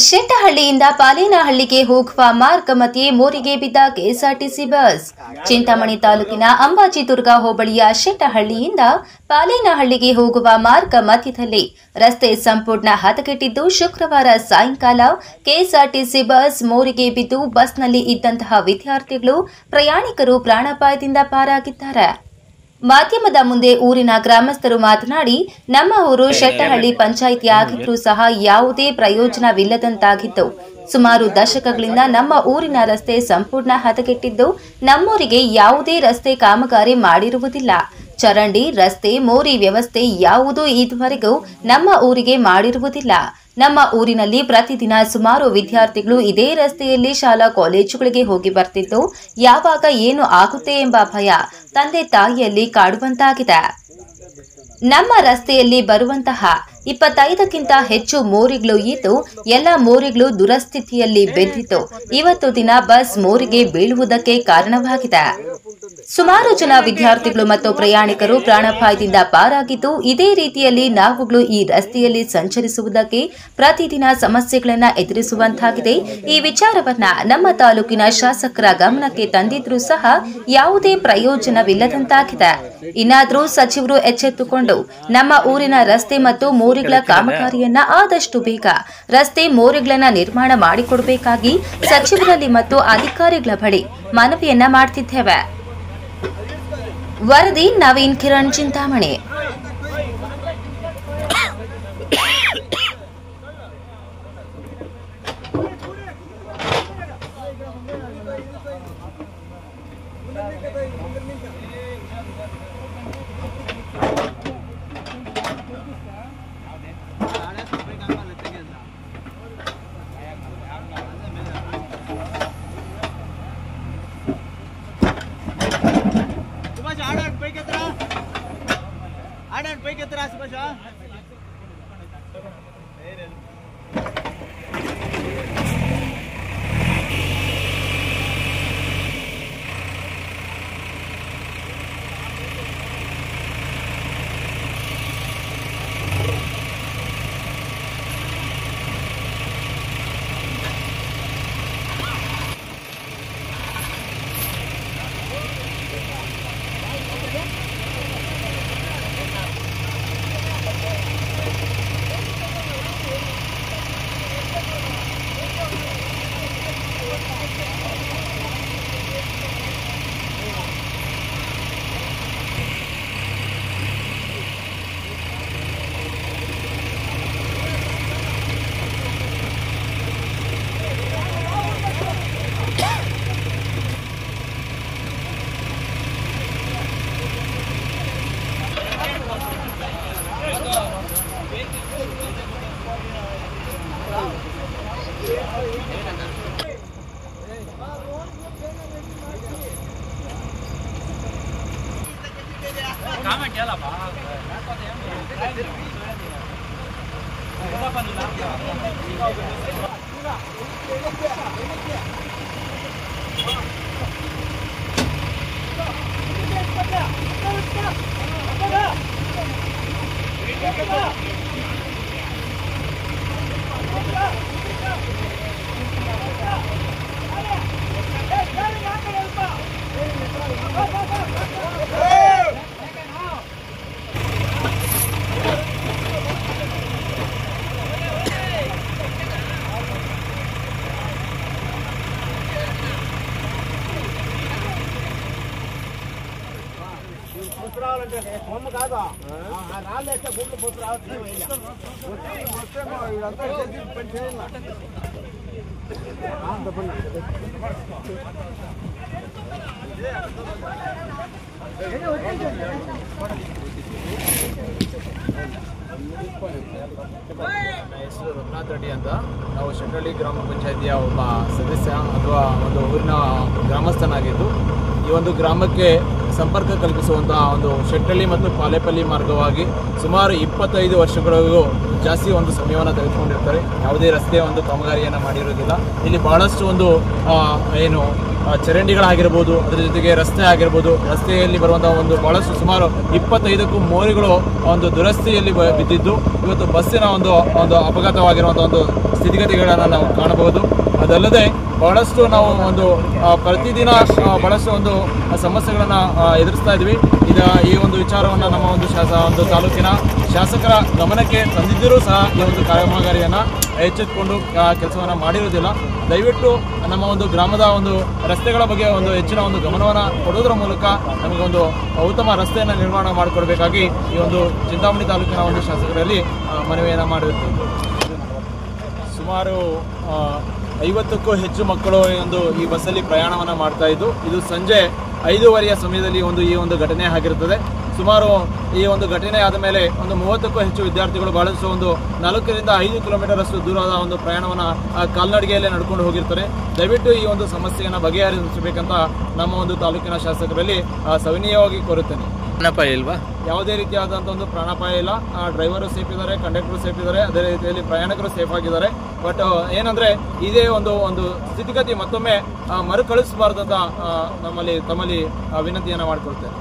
ಶೆಟ್ಟಹಳ್ಳಿಯಿಂದ ಪಾಲೇನಹಳ್ಳಿಗೆ ಹೋಗುವ ಮಾರ್ಗ ಮಧ್ಯೆ ಮೋರಿಗೆ ಬಿದ್ದ ಕೆಎಸ್ಆರ್ಟಿಸಿ ಬಸ್. ಚಿಂತಾಮಣಿ ತಾಲೂಕಿನ ಅಂಬಾಜಿದುರ್ಗ ಹೋಬಳಿಯ ಶೆಟ್ಟಹಳ್ಳಿಯಿಂದ ಪಾಲೇನಹಳ್ಳಿಗೆ ಹೋಗುವ ಮಾರ್ಗ ಮಧ್ಯದಲ್ಲಿ ರಸ್ತೆ ಸಂಪೂರ್ಣ ಹದಗೆಟ್ಟಿದ್ದು, ಶುಕ್ರವಾರ ಸಾಯಂಕಾಲ ಕೆಎಸ್ಆರ್ಟಿಸಿ ಬಸ್ ಮೋರಿಗೆ ಬಿದ್ದು ಬಸ್ನಲ್ಲಿ ಇದ್ದಂತಹ ವಿದ್ಯಾರ್ಥಿಗಳು, ಪ್ರಯಾಣಿಕರು ಪ್ರಾಣಾಪಾಯದಿಂದ ಪಾರಾಗಿದ್ದಾರೆ. ಮಾಧ್ಯಮದ ಮುಂದೆ ಊರಿನ ಗ್ರಾಮಸ್ಥರು ಮಾತನಾಡಿ, ನಮ್ಮ ಊರು ಶೆಟ್ಟಹಳ್ಳಿ ಪಂಚಾಯಿತಿ ಆಗಿದ್ರೂ ಸಹ ಯಾವುದೇ ಪ್ರಯೋಜನವಿಲ್ಲದಂತಾಗಿತ್ತು. ಸುಮಾರು ದಶಕಗಳಿಂದ ನಮ್ಮ ಊರಿನ ರಸ್ತೆ ಸಂಪೂರ್ಣ ಹದಗೆಟ್ಟಿದ್ದು, ನಮ್ಮೂರಿಗೆ ಯಾವುದೇ ರಸ್ತೆ ಕಾಮಗಾರಿ ಮಾಡಿರುವುದಿಲ್ಲ. ಚರಂಡಿ, ರಸ್ತೆ, ಮೋರಿ ವ್ಯವಸ್ಥೆ ಯಾವುದೂ ಇದುವರೆಗೂ ನಮ್ಮ ಊರಿಗೆ ಮಾಡಿರುವುದಿಲ್ಲ. ನಮ್ಮ ಊರಿನಲ್ಲಿ ಪ್ರತಿದಿನ ಸುಮಾರು ವಿದ್ಯಾರ್ಥಿಗಳು ಇದೇ ರಸ್ತೆಯಲ್ಲಿ ಶಾಲಾ ಕಾಲೇಜುಗಳಿಗೆ ಹೋಗಿ ಬರ್ತಿದ್ದು, ಯಾವಾಗ ಏನು ಆಗುತ್ತೆ ಎಂಬ ಭಯ ತಂದೆ ತಾಯಿಯಲ್ಲಿ ಕಾಡುವಂತಾಗಿದೆ. ನಮ್ಮ ರಸ್ತೆಯಲ್ಲಿ ಬರುವಂತಹ 25ಕ್ಕಿಂತ ಹೆಚ್ಚು ಮೋರಿಗಳು ಇದ್ದು, ಎಲ್ಲ ಮೋರಿಗಳು ದುರಸ್ಥಿತಿಯಲ್ಲಿ ಬಿದ್ದಿದ್ದು, ಇವತ್ತು ದಿನ ಬಸ್ ಮೋರಿಗೆ ಬೀಳುವುದಕ್ಕೆ ಕಾರಣವಾಗಿದೆ. ಸುಮಾರು ಜನ ವಿದ್ಯಾರ್ಥಿಗಳು ಮತ್ತು ಪ್ರಯಾಣಿಕರು ಪ್ರಾಣಾಪಾಯದಿಂದ ಪಾರಾಗಿದ್ದು, ಇದೇ ರೀತಿಯಲ್ಲಿ ನಾವುಗಳು ಈ ರಸ್ತೆಯಲ್ಲಿ ಸಂಚರಿಸುವುದಕ್ಕೆ ಪ್ರತಿದಿನ ಸಮಸ್ಯೆಗಳನ್ನು ಎದುರಿಸುವಂತಾಗಿದೆ. ಈ ವಿಚಾರವನ್ನ ನಮ್ಮ ತಾಲೂಕಿನ ಶಾಸಕರ ಗಮನಕ್ಕೆ ತಂದಿದ್ರೂ ಸಹ ಯಾವುದೇ ಪ್ರಯೋಜನವಿಲ್ಲದಂತಾಗಿದೆ. ಇನ್ನಾದರೂ ಸಚಿವರು ಎಚ್ಚೆತ್ತುಕೊಂಡು ನಮ್ಮ ಊರಿನ ರಸ್ತೆ ಮತ್ತು ಮೋರಿಗಳ ಕಾಮಗಾರಿಯನ್ನ ಆದಷ್ಟು ಬೇಗ ರಸ್ತೆ ಮೋರಿಗಳನ್ನ ನಿರ್ಮಾಣ ಮಾಡಿಕೊಡಬೇಕಾಗಿ ಸಚಿವರಲ್ಲಿ ಮತ್ತು ಅಧಿಕಾರಿಗಳ ಬಳಿ ಮನವಿಯನ್ನ ಮಾಡ್ತಿದ್ದೇವೆ. ವರದಿ ನವೀನ್ ಕಿರಣ್, ಚಿಂತಾಮಣಿ. ಹೆಸರು ರಘುನಾಥ್ ರೆಡ್ಡಿ ಅಂತ. ನಾವು ಶೆಟ್ಟಹಳ್ಳಿ ಗ್ರಾಮ ಪಂಚಾಯಿತಿಯ ಒಬ್ಬ ಸದಸ್ಯ ಅಥವಾ ಒಂದು ಊರಿನ ಗ್ರಾಮಸ್ಥನಾಗಿದ್ದು, ಈ ಒಂದು ಗ್ರಾಮಕ್ಕೆ ಸಂಪರ್ಕ ಕಲ್ಪಿಸುವಂತಹ ಒಂದು ಶೆಟ್ಟಹಳ್ಳಿ ಮತ್ತು ಪಾಲೇಪಲ್ಲಿ ಮಾರ್ಗವಾಗಿ ಸುಮಾರು 25 ವರ್ಷಗಳಿಗೂ ಜಾಸ್ತಿ ಒಂದು ಸಮಯವನ್ನು ತೆಗೆದುಕೊಂಡಿರ್ತಾರೆ. ಯಾವುದೇ ರಸ್ತೆ ಒಂದು ಕಾಮಗಾರಿಯನ್ನು ಮಾಡಿರೋದಿಲ್ಲ. ಇಲ್ಲಿ ಬಹಳಷ್ಟು ಒಂದು ಏನು ಚರಂಡಿಗಳಾಗಿರ್ಬೋದು, ಅದರ ಜೊತೆಗೆ ರಸ್ತೆ ಆಗಿರ್ಬೋದು, ರಸ್ತೆಯಲ್ಲಿ ಬರುವಂತಹ ಒಂದು ಬಹಳಷ್ಟು ಸುಮಾರು 25ಕ್ಕೂ ಮೋರಿಗಳು ಒಂದು ದುರಸ್ತಿಯಲ್ಲಿ ಬಿದ್ದಿದ್ದು ಇವತ್ತು ಬಸ್ಸಿನ ಒಂದು ಅಪಘಾತವಾಗಿರುವಂತಹ ಒಂದು ಸ್ಥಿತಿಗತಿಗಳನ್ನು ನಾವು ಕಾಣಬಹುದು. ಅದಲ್ಲದೆ ಬಹಳಷ್ಟು ನಾವು ಒಂದು ಪ್ರತಿದಿನ ಬಹಳಷ್ಟು ಒಂದು ಸಮಸ್ಯೆಗಳನ್ನು ಎದುರಿಸ್ತಾ ಇದ್ವಿ. ಈ ಒಂದು ವಿಚಾರವನ್ನು ನಮ್ಮ ಒಂದು ತಾಲೂಕಿನ ಶಾಸಕರ ಗಮನಕ್ಕೆ ತಂದಿದ್ದರೂ ಸಹ ಈ ಒಂದು ಕಾಮಗಾರಿಯನ್ನು ಎಚ್ಚೆತ್ತುಕೊಂಡು ಕೆಲಸವನ್ನು ಮಾಡಿರುವುದಿಲ್ಲ. ದಯವಿಟ್ಟು ನಮ್ಮ ಒಂದು ಗ್ರಾಮದ ಒಂದು ರಸ್ತೆಗಳ ಬಗ್ಗೆ ಒಂದು ಹೆಚ್ಚಿನ ಒಂದು ಗಮನವನ್ನು ಕೊಡೋದ್ರ ಮೂಲಕ ನಮಗೊಂದು ಉತ್ತಮ ರಸ್ತೆಯನ್ನು ನಿರ್ಮಾಣ ಮಾಡಿಕೊಡಬೇಕಾಗಿ ಈ ಒಂದು ಚಿಂತಾಮಣಿ ತಾಲೂಕಿನ ಒಂದು ಶಾಸಕರಲ್ಲಿ ಮನವಿಯನ್ನು ಮಾಡಿರುತ್ತೇವೆ. ಸುಮಾರು 50ಕ್ಕೂ ಹೆಚ್ಚು ಮಕ್ಕಳು ಈ ಬಸ್ಸಲ್ಲಿ ಪ್ರಯಾಣವನ್ನು ಮಾಡ್ತಾ ಇದ್ದು, ಇದು ಸಂಜೆ 5:30 ಸಮಯದಲ್ಲಿ ಈ ಒಂದು ಘಟನೆ ಆಗಿರುತ್ತದೆ. ಸುಮಾರು ಈ ಒಂದು ಘಟನೆ ಆದ ಮೇಲೆ 30ಕ್ಕೂ ಹೆಚ್ಚು ವಿದ್ಯಾರ್ಥಿಗಳು ಬಹಳಷ್ಟು 4 ರಿಂದ 5 ಕಿಲೋಮೀಟರ್ ಅಷ್ಟು ದೂರದ ಒಂದು ಪ್ರಯಾಣವನ್ನು ಕಾಲ್ನಡಿಗೆಯಲ್ಲೇ ನಡ್ಕೊಂಡು ಹೋಗಿರ್ತಾರೆ. ದಯವಿಟ್ಟು ಈ ಒಂದು ಸಮಸ್ಯೆಯನ್ನು ಬಗೆಹರಿಸಬೇಕಂತ ನಮ್ಮ ಒಂದು ತಾಲೂಕಿನ ಶಾಸಕರಲ್ಲಿ ಸವಿನಯವಾಗಿ ಕೋರುತ್ತೇನೆ. ಪ್ರಾಣಾಪಾಯ ಇಲ್ವಾ? ಯಾವುದೇ ರೀತಿಯಾದಂಥ ಒಂದು ಪ್ರಾಣಾಪಾಯ ಇಲ್ಲ. ಡ್ರೈವರು ಸೇಫ್ ಇದ್ದಾರೆ, ಕಂಡಕ್ಟರ್ ಸೇಫ್ ಇದ್ದಾರೆ, ಅದೇ ರೀತಿಯಲ್ಲಿ ಪ್ರಯಾಣಿಕರು ಸೇಫ್ ಆಗಿದ್ದಾರೆ. ಬಟ್ ಏನಂದ್ರೆ ಇದೇ ಒಂದು ಸ್ಥಿತಿಗತಿ ಮತ್ತೊಮ್ಮೆ ಮರುಕಳಿಸಬಾರ್ದಂತ ತಮ್ಮಲ್ಲಿ ವಿನಂತಿಯನ್ನು ಮಾಡಿಕೊಳ್ತೇನೆ.